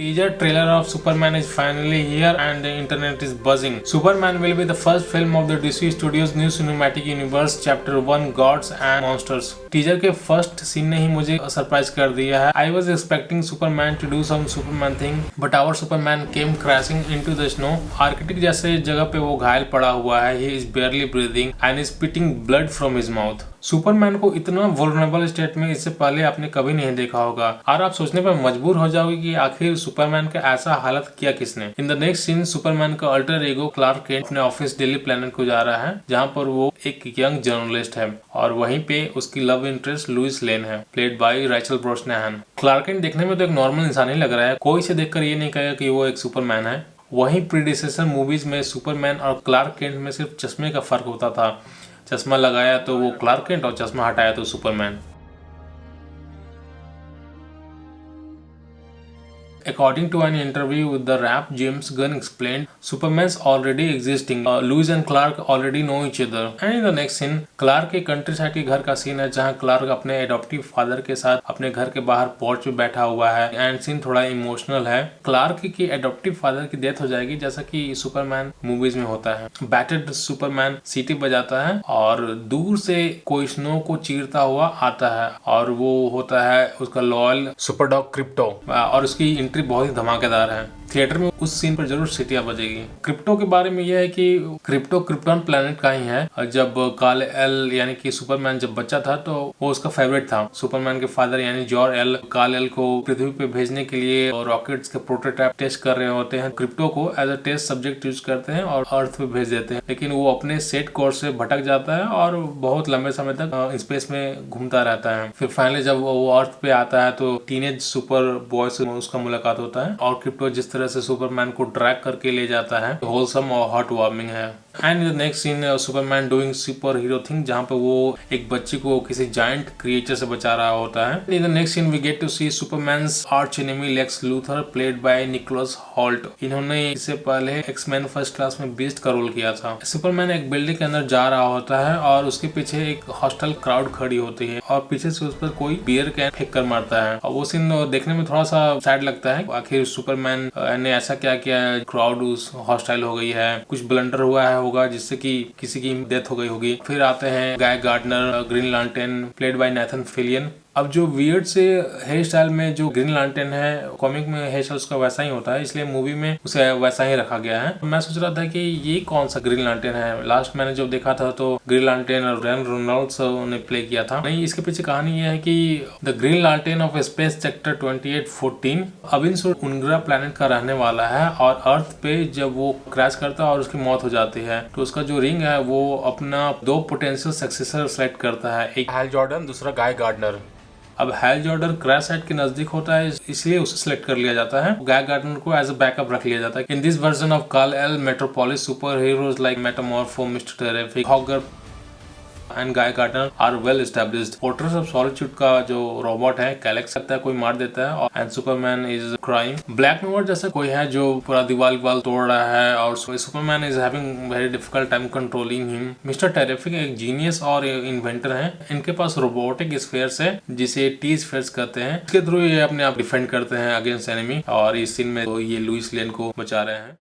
Teaser trailer of Superman is finally here and the internet is buzzing. Superman will be the first film of the DC Studios new cinematic universe chapter 1 Gods and Monsters. Teaser के first scene ने ही मुझे surprise कर दिया है. I was expecting Superman to do some Superman thing, but our Superman came crashing into the snow. Arctic जैसे जगह पे वो घायल पड़ा हुआ है. He is barely breathing and is spitting blood from his mouth. Superman को इतना वल्नरेबल स्टेट में इससे पहले आपने कभी नहीं देखा होगा और आप सोचने पर मजबूर हो जाओगे कि आखिर सुपरमैन का ऐसा हालत किया किसने. In the next scene Superman का अल्टर ईगो क्लार्क केंट अपने ऑफिस डेली प्लैनेट को जा रहा है, जहां पर वो एक यंग जर्नलिस्ट है और वहीं पे उसकी लव इंटरेस्ट लुइस लेन है, played by Rachel Brosnahan. Clark Kent देखने में तो एक नॉर्मल इंसान ही लग रहा है, कोई इसे देखकर ये नहीं कहेगा कि वो एक सुपरमैन है. वहीं प्रीडिसेसर मूवीज में सुपरमैन और क्लार्क केंट में सिर्फ चश्मे का फर्क होता था. चश्मा लगाया तो वो क्लार्क केंट और चश्मा हटाया तो Superman. According to an interview with the Wrap, James Gunn explained, Superman's already existing. Lois and Clark already know each other. And in the next scene, Clark के कंट्री साइड के घर का scene है, जहां क्लार्क अपने adaptive father के साथ अपने घर के बाहर पोर्च पे बैठा हुआ है. एंड सीन थोड़ा इमोशनल है. क्लार्क की एडॉप्टिव फादर की डेथ हो जाएगी, जैसा कि सुपरमैन मूवीज में होता है. बैटर्ड सुपरमैन सीटी बजाता है और दूर से कोई स्नो को चीरता हुआ आता है और वो होता है उसका लॉयल सुपरडॉग क्रिप्टो और उसकी एंट्री बहुत ही धमाकेदार है. थिएटर में उस सीन पर जरूर सीटियां बजेगी. क्रिप्टो के बारे में यह है कि क्रिप्टो क्रिप्टॉन प्लैनेट का ही है. जब काल एल यानी कि सुपरमैन जब बच्चा था तो वो उसका फेवरेट था. सुपरमैन के फादर यानी जॉर एल काल एल को पृथ्वी पे भेजने के लिए रॉकेट्स के प्रोटोटाइप टेस्ट कर रहे होते हैं. क्रिप्टो को as a test subject use करते हैं और अर्थ पे भेज देते हैं, लेकिन वो अपने सेट कोर्स से भटक जाता है और बहुत लंबे समय तक स्पेस में घूमता रहता है. फिर फाइनली जब वो अर्थ पे आता है तो टीनेज सुपर बॉय से उसका मुलाकात होता है और क्रिप्टो जिस तरह से सुपरमैन को ड्रैग करके ले जाता है, होलसम और हार्ट वार्मिंग है. And in the next scene Superman doing super hero thing, जहां पे वो एक बच्ची को किसी जायंट क्रिएचर से बचा रहा होता है. In the next scene we get to see Superman's arch enemy Lex Luthor, played by Nicholas Hoult. इन्होंने इससे पहले एक्समैन फर्स्ट क्लास में बीस्ट का रोल किया था. सुपरमैन एक बिल्डिंग के अंदर जा रहा होता है और उसके पीछे एक हॉस्टल क्राउड खड़ी होती है और पीछे से उस पर कोई बियर कैन फेंक कर मारता है और वो सीन देखने में थोड़ा सा सैड लगता है. आखिर सुपरमैन ने ऐसा क्या किया, क्राउड उस हॉस्टाइल हो गई है, कुछ ब्लंडर हुआ है होगा जिससे कि किसी की डेथ हो गई होगी. फिर आते हैं Guy Gardner, Green Lantern, played by Nathan Fillion. अब जो वियर्ड से हेयर स्टाइल में जो ग्रीन लैंटर्न है, कॉमिक में हेयर स्टाइल उसका वैसा ही होता है, इसलिए मूवी में उसे वैसा ही रखा गया है. मैं सोच रहा था कि ये कौन सा ग्रीन लैंटर्न है. लास्ट मैंने जब देखा था तो ग्रीन लैंटर्न और रैन रेनॉल्ड्स ने प्ले किया था. नहीं, इसके पीछे कहानी ये है कि the Green Lantern of space sector 2814 Abin Sur Ungara planet का रहने वाला है और अर्थ पे जब वो क्रैश करता है और उसकी मौत हो जाती है तो उसका जो रिंग है वो अपना दो पोटेंशियल सक्सेसर सेलेक्ट करता है, एक हैल जॉर्डन, दूसरा गाय गार्डनर. अब हैल जॉर्डन क्रैश साइट के नजदीक होता है, इसलिए उसे सिलेक्ट कर लिया जाता है. गाय गार्डनर को एज अ बैकअप रख लिया जाता है. In this version of Kal El Metropolis super heroes like Metamorpho, Mister Terrific, Hawkgirl and Guy Gardner are well established. Fortress of solitude का जो रोबोट है कैलेक्स सकता है, कोई मार देता है और and Superman is crying. Black nowhere जैसा कोई है जो पूरा दीवार तोड़ रहा है और Superman is having very difficult time controlling him. Mister terrific एक जीनियस और इन्वेंटर है. इनके पास रोबोटिक स्फेयर्स है जिसे टी स्फेयर्स कहते हैं. इसके थ्रू ये अपने आप डिफेंड करते हैं अगेंस्ट एनिमी और इस सीन में तो ये लुइस लेन को बचा रहे हैं.